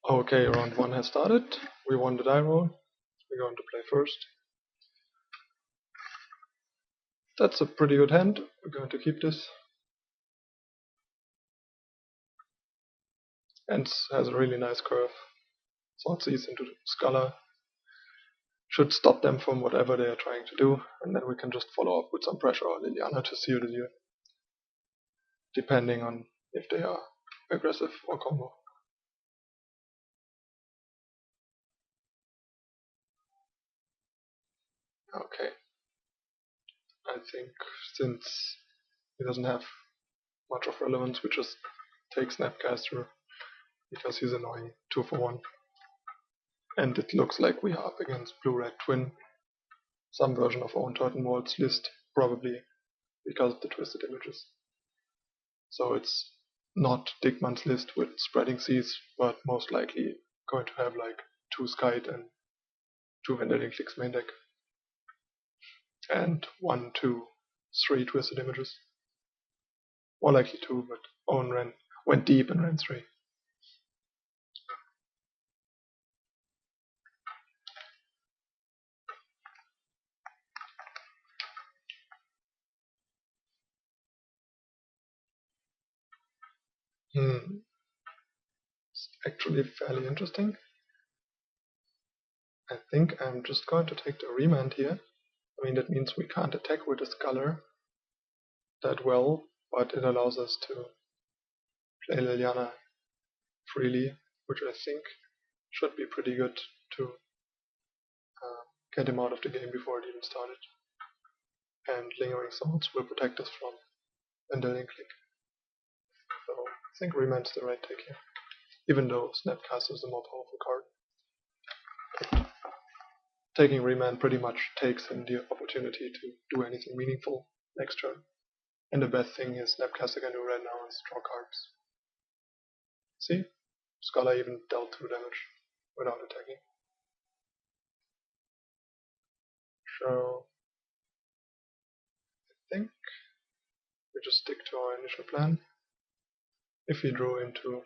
Okay, round 1 has started. We won the die roll. We're going to play first. That's a pretty good hand. We're going to keep this. And has a really nice curve. Sword sees into Scholar. Should stop them from whatever they are trying to do. And then we can just follow up with some pressure on Liliana to seal the deal. Depending on if they are aggressive or combo. Okay. I think since he doesn't have much of relevance, we just take Snapcaster because he's annoying. 2 for 1. And it looks like we are up against Blue-Red Twin. Some version of Own Totemwald's list, probably because of the twisted images. So it's not Dickman's list with Spreading Seas, but most likely going to have like 2 Skite and 2 Vendelian Clicks main deck. And 1, 2, 3 twisted images. More likely 2, but Owen went deep and ran 3. It's actually fairly interesting. I think I'm just going to take the remand here. I mean, that means we can't attack with the Scholar that well, but it allows us to play Liliana freely, which I think should be pretty good to get him out of the game before it even started. And Lingering Swords will protect us from Vendelian Click. So I think Remand's the right take here, even though Snapcaster is a more powerful card. But taking Remand pretty much takes him the opportunity to do anything meaningful next turn. And the best thing is Snapcaster can do right now is draw cards. See? Scholar even dealt 2 damage without attacking. So I think we just stick to our initial plan. If we draw into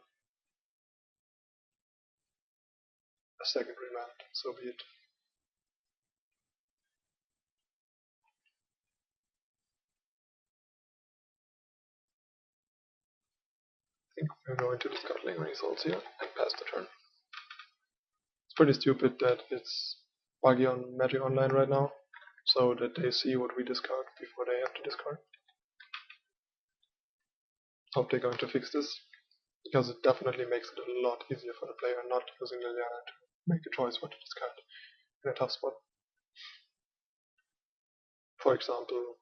a second Remand, so be it. I think we're going to discard Lingering Souls here and pass the turn. It's pretty stupid that it's buggy on Magic Online right now, so that they see what we discard before they have to discard. Hope they're going to fix this, because it definitely makes it a lot easier for the player not using Liliana to make a choice what to discard in a tough spot. For example,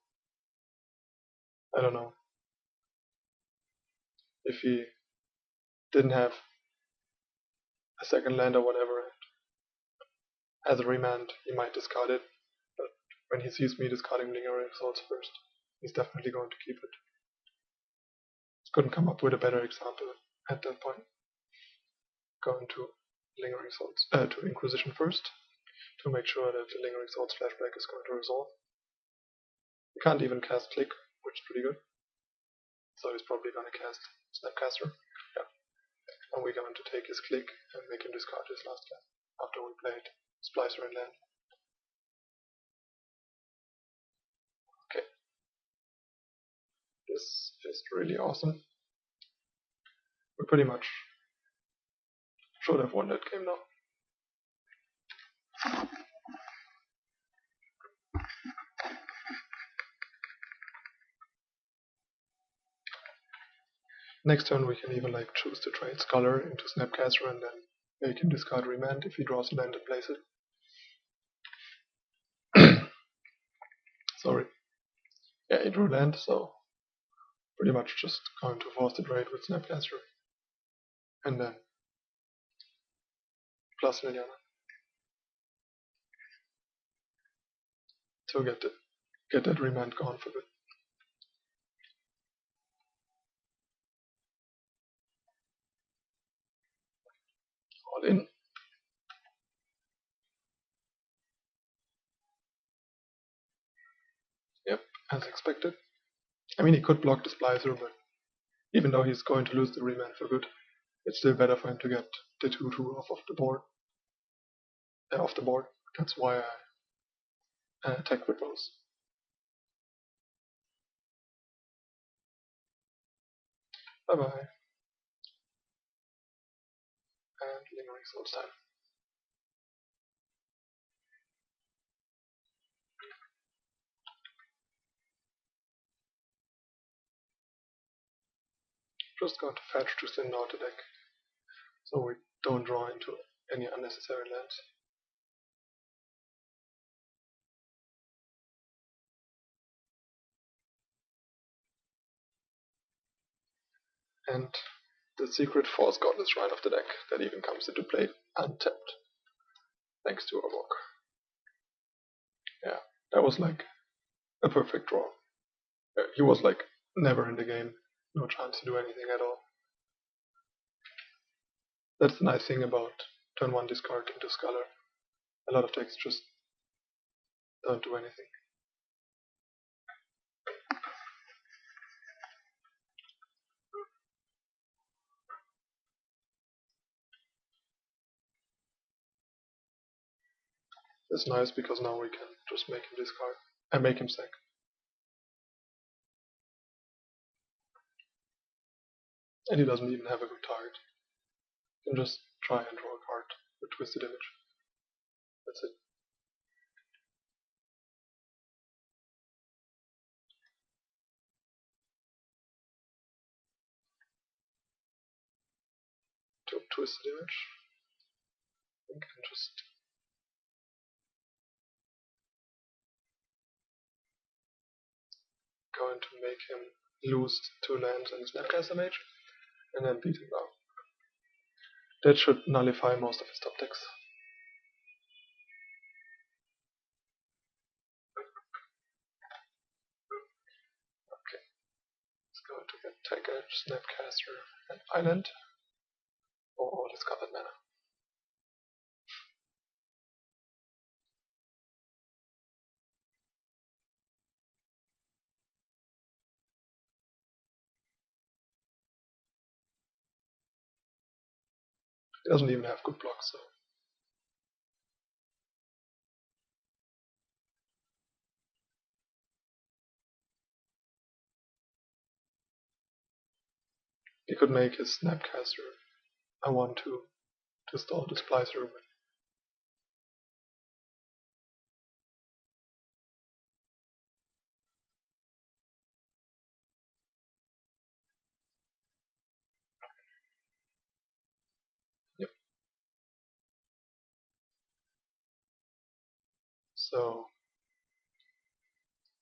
I don't know, if he didn't have a second land or whatever, and as a remand he might discard it, but when he sees me discarding Lingering Souls first, he's definitely going to keep it. Couldn't come up with a better example at that point. Going to Lingering Souls, to Inquisition first, to make sure that the Lingering Souls flashback is going to resolve. He can't even cast Click, which is pretty good. So he's probably going to cast Snapcaster. Yeah. And we're going to take his Click and make him discard his last land after we played Splicer and land. Okay. This is really awesome. We pretty much should have won that game now. Next turn we can even like choose to trade Scholar into Snapcaster and then make him discard Remand if he draws a land and plays it. Sorry. Yeah, he drew land, so pretty much just going to force the trade with Snapcaster. And then plus Liliana. To get that Remand gone for good. All in. Yep, as expected. I mean, he could block the Splicer, but even though he's going to lose the Remand for good, it's still better for him to get the 2/2 off the board. That's why I attack with those. Bye bye. And Lingering Souls time. Just going to fetch to thin out the deck, so we don't draw into any unnecessary lands. And the secret Force Godless Shrine of the deck that even comes into play untapped, thanks to Avok. Yeah, that was like a perfect draw. He was like never in the game, no chance to do anything at all. That's the nice thing about turn 1 discard into Scholar. A lot of decks just don't do anything. It's nice because now we can just make him discard and make him sack. And he doesn't even have a good target. You can just try and draw a card with Twisted Image. That's it. To Twisted Image. I think I'm just going to make him lose 2 lands and Snapcaster Mage, and then beat him down. That should nullify most of his top decks. Okay, he's going to get Taggart, Snapcaster, and Island, or all his colored mana. He doesn't even have good blocks, so he could make his Snapcaster a 1/2 to stall the Splicer with. Yep. So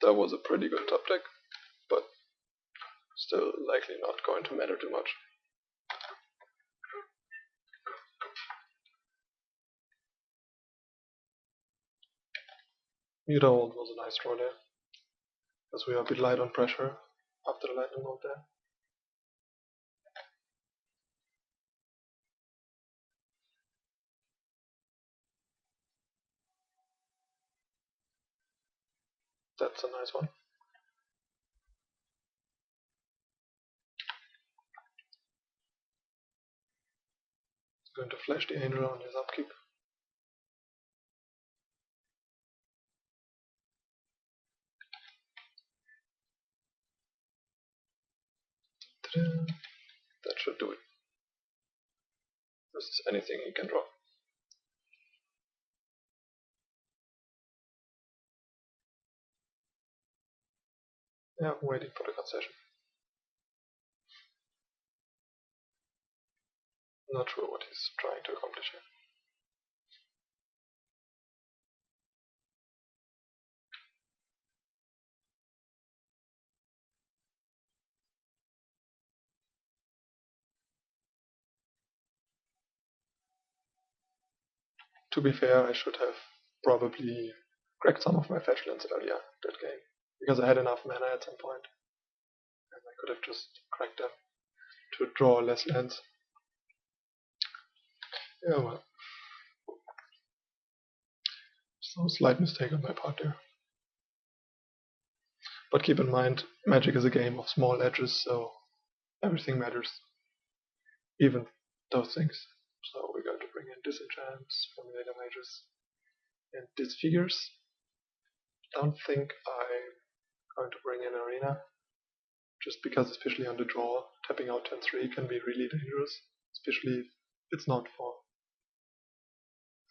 that was a pretty good top deck, but still likely not going to matter too much. Muthold was a nice draw there, as we are a bit light on pressure after the lightning bolt there. That's a nice one. Going to flash the Angel on his upkeep. Ta-da. That should do it. This is anything he can draw. Yeah, I'm waiting for the concession. Not sure what he's trying to accomplish here. To be fair, I should have probably cracked some of my fetch lands earlier that game, because I had enough mana at some point, and I could have just cracked them to draw less lands. Yeah, well. So slight mistake on my part there. But keep in mind, Magic is a game of small edges, so everything matters. Even those things. So we're going to bring in Disenchants, Formulator Mages, and Disfigures. Don't think I'm going to bring in Arena, just because especially on the draw, tapping out 10-3 can be really dangerous, especially if it's not for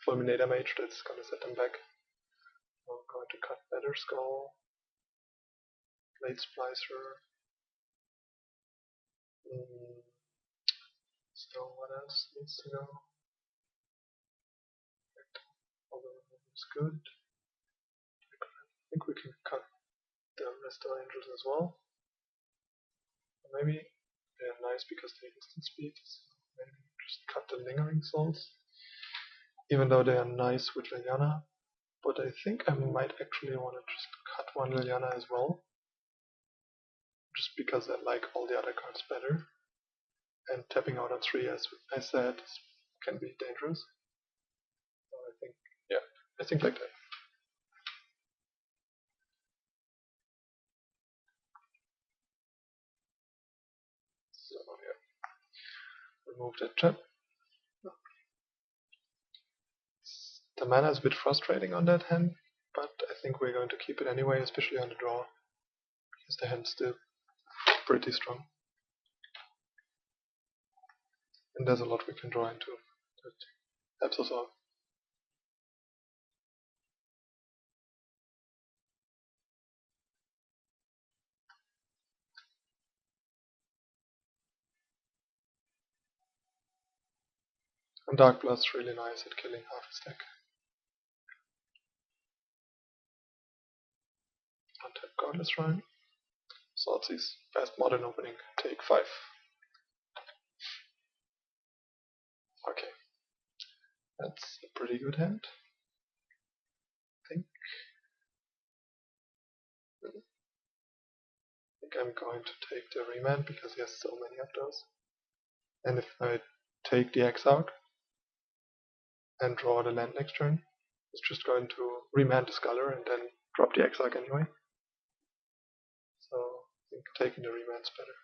Fulminator Mage that's going to set them back. I'm going to cut Better Skull, Blade Splicer. So what else needs to go? All the is good. I think we can cut the Restore Angels as well. Or maybe they're nice because they instant speed, so maybe just cut the Lingering Souls. Even though they are nice with Liliana. But I think I might actually want to just cut one Liliana as well. Just because I like all the other cards better. And tapping out on 3, as I said, can be dangerous. So I think, yeah, I think like that. So yeah, remove that trap. The mana is a bit frustrating on that hand, but I think we're going to keep it anyway, especially on the draw, because the hand's still pretty strong. And there's a lot we can draw into that helps us out. And Dark Blood's really nice at killing half a stack. Untap Godless Shrine. Swordsey's best modern opening. Take 5. Okay. That's a pretty good hand. I think I'm going to take the Remand because he has so many of those. And if I take the X out and draw the land next turn, it's just going to Remand the Sculler and then drop the Exarch anyway. So I think taking the Remand's better.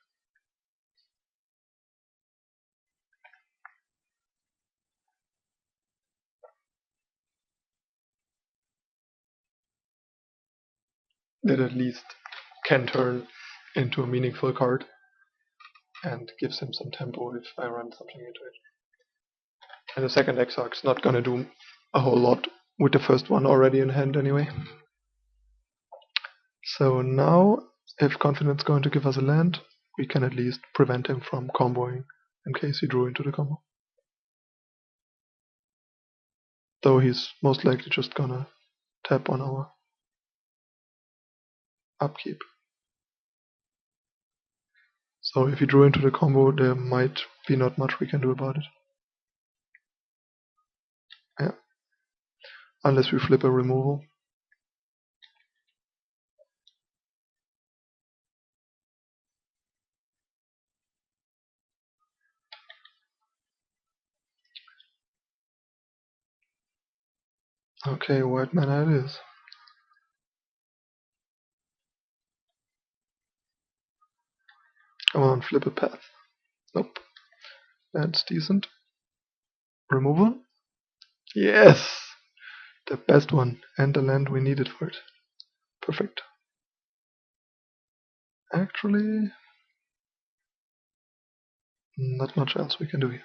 That at least can turn into a meaningful card and gives him some tempo if I run something into it. And the second Exarch's not gonna do a whole lot with the first one already in hand anyway. So now, if Confident's going to give us a land, we can at least prevent him from comboing in case he drew into the combo. Though he's most likely just gonna tap on our upkeep. So if he drew into the combo, there might be not much we can do about it. Yeah. Unless we flip a removal. Okay, white mana it is. Come on, flip a path. Nope. That's decent. Removal? Yes! The best one, and the land we needed for it. Perfect. Actually, not much else we can do here.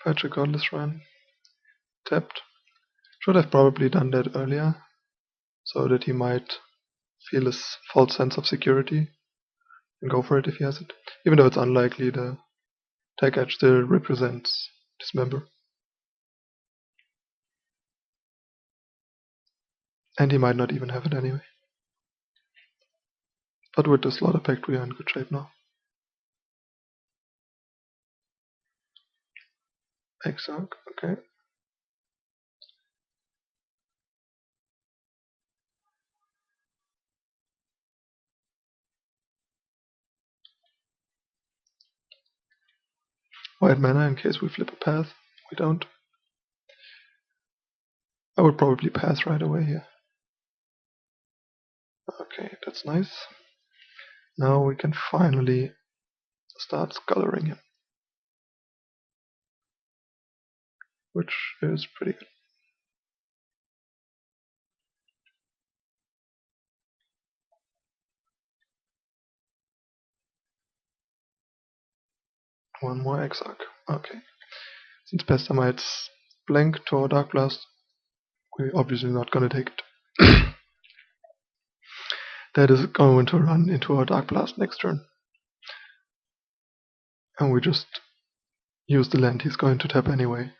Patch a Godless Shrine. Tapped. Should have probably done that earlier, so that he might feel his false sense of security and go for it if he has it. Even though it's unlikely, the tag edge still represents Dismember. And he might not even have it anyway. But with the Slaughter Pact we are in good shape now. Exarch, okay. white mana in case we flip a path. We don't. I would probably pass right away here. Okay, that's nice. Now we can finally start coloring him, which is pretty good. One more Exarch. Okay. Since Pestamite's blank to our Dark Blast, we're obviously not gonna take it. That is going to run into our Dark Blast next turn. And we just use the land he's going to tap anyway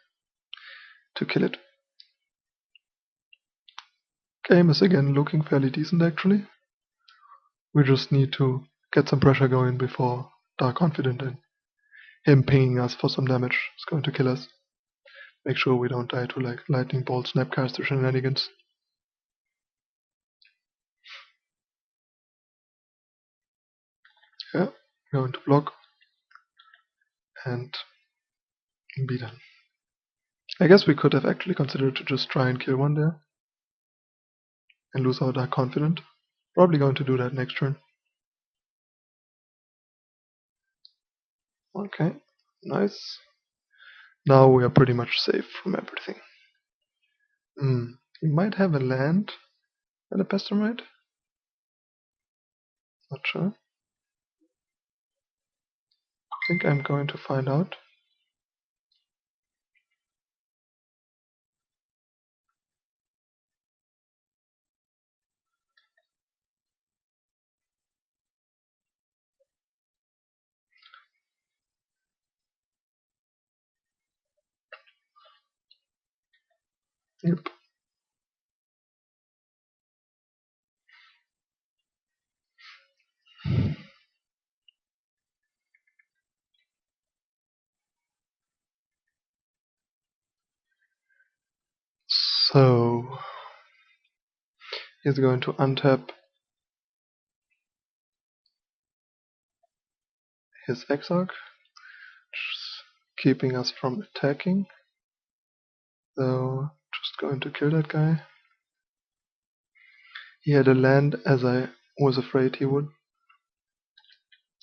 to kill it. Game is again looking fairly decent actually. We just need to get some pressure going before Dark Confident and him pinging us for some damage is going to kill us. Make sure we don't die to like Lightning Bolt, Snapcaster shenanigans. Yeah, going to block and be done. I guess we could have actually considered to just try and kill one there and lose our Dark Confident. Probably going to do that next turn. Okay, nice. Now we are pretty much safe from everything. He might have a land and a Pestamite. Not sure. I think I'm going to find out. Yep. So he's going to untap his Exarch, keeping us from attacking. So just going to kill that guy. He had a land as I was afraid he would.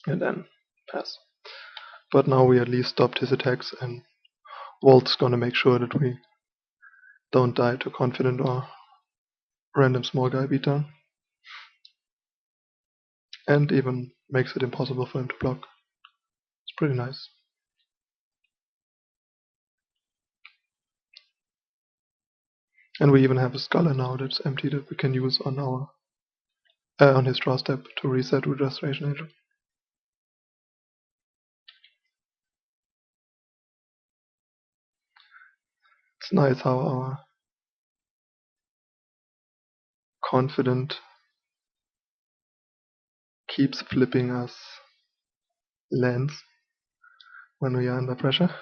And then pass. But now we at least stopped his attacks and Walt's gonna make sure that we don't die to Confident or random small guy beatdown. And even makes it impossible for him to block. It's pretty nice. And we even have a Scholar now that's empty that we can use on our on his draw step to reset with Restoration Angel. It's nice how our Confident keeps flipping us lands when we are under pressure.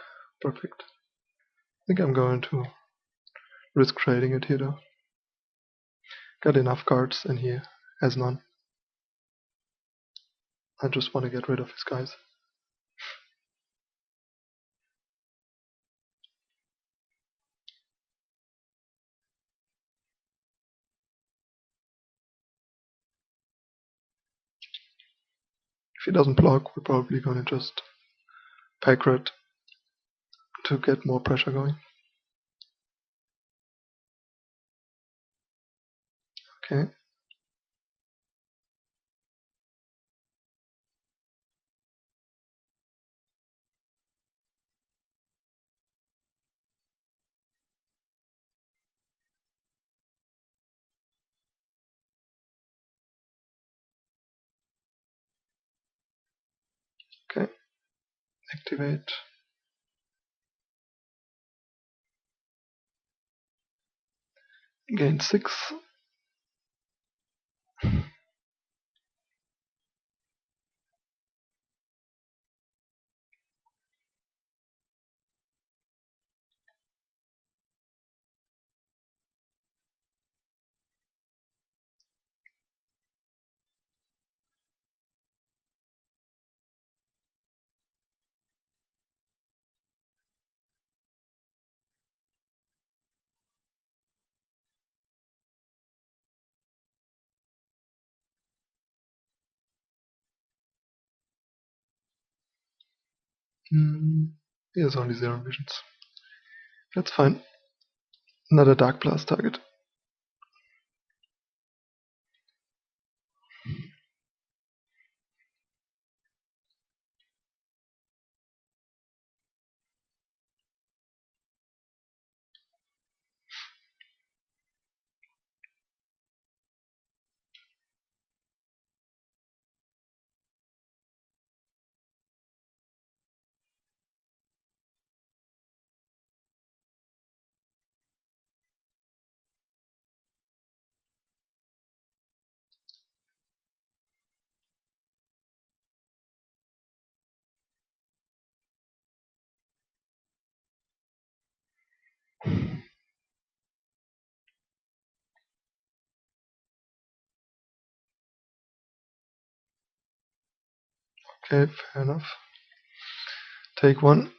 Perfect. I think I'm going to risk trading it here though. Got enough cards and he has none. I just want to get rid of his guys. If he doesn't block, we're probably gonna just pack red to get more pressure going. Okay. Okay. Activate. Gain 6. He has only 0 visions. That's fine. Another Dark Blast target. Okay, fair enough. Take 1.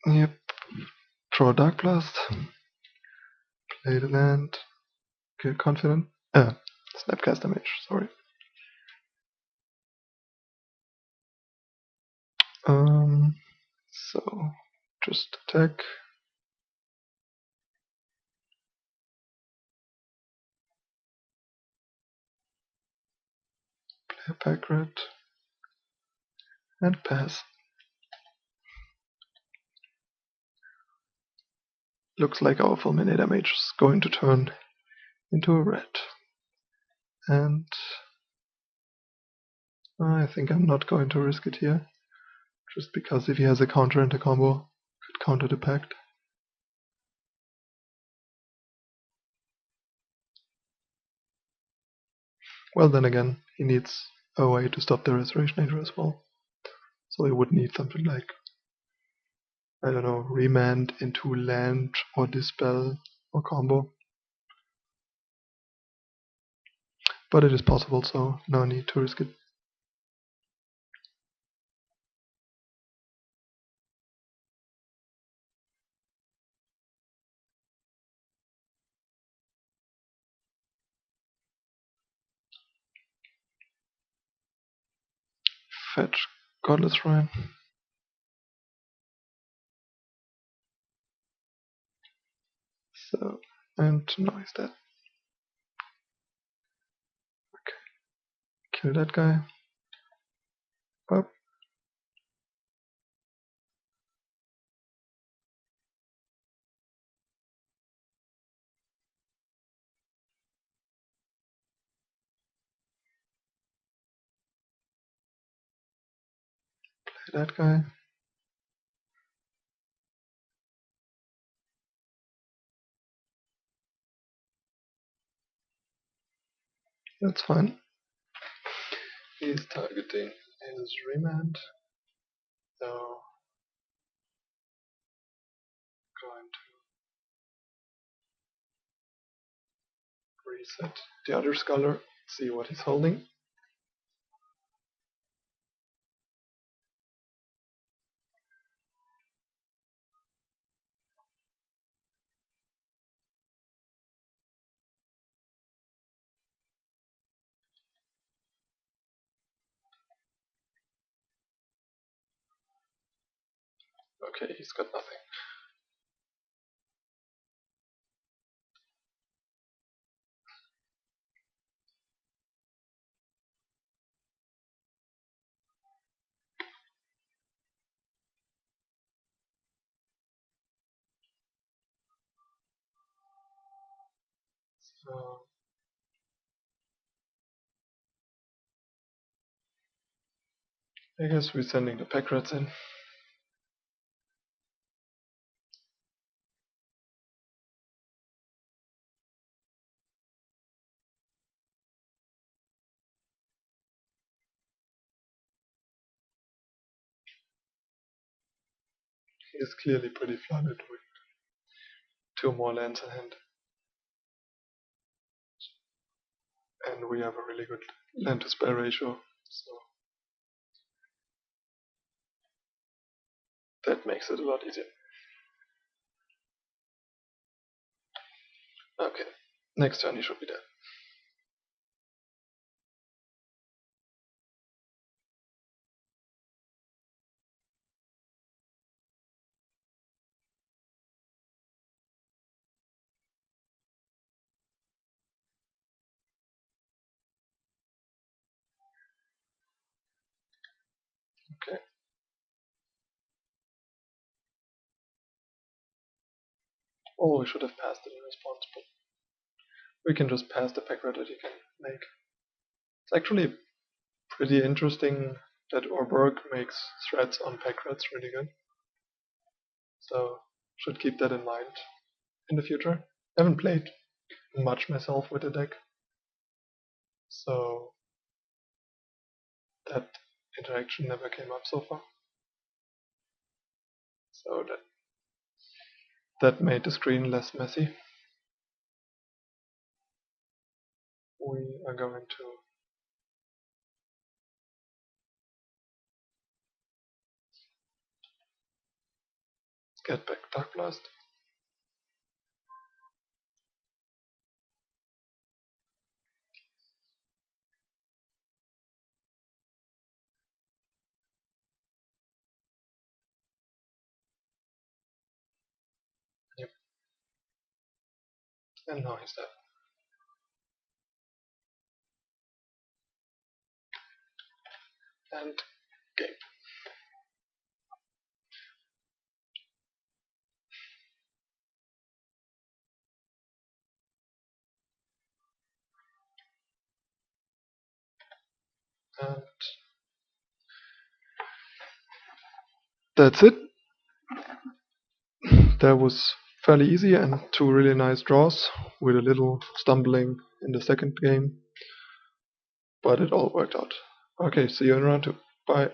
Yep. Draw a Dark Blast. Play the land. Get confident. Snapcaster Mage, sorry. So just attack. Play a pack red. And pass. Looks like our Fulminator Mage is going to turn into a red. And I think I'm not going to risk it here. Just because if he has a counter and a combo, could counter the pact. Well, then again, he needs a way to stop the Restoration Angel as well. So he would need something like, I don't know, remand into land or dispel or combo. But it is possible, so no need to risk it. Fetch Godless Shrine. So, and now he's dead. Okay. Kill that guy. Up. Play that guy. That's fine. He's targeting his remand. So, going to reset the other scholar, see what he's holding. Okay, he's got nothing. So, I guess we're sending the pack rats in. He is clearly pretty flooded with 2 more lands in hand. And we have a really good land to spell ratio, so that makes it a lot easier. Okay, next turn he should be dead. Okay. Oh, we should have passed it in response, but we can just pass the pack rat that he can make. It's actually pretty interesting that our work makes threats on pack rats really good. So should keep that in mind in the future. I haven't played much myself with the deck, so that interaction never came up so far. So that made the screen less messy. We are going to get back Dark Blast. Yep. And now he's dead. And game. And that's it. That was fairly easy and two really nice draws with a little stumbling in the second game. But it all worked out. Okay, see you in round 2. Bye.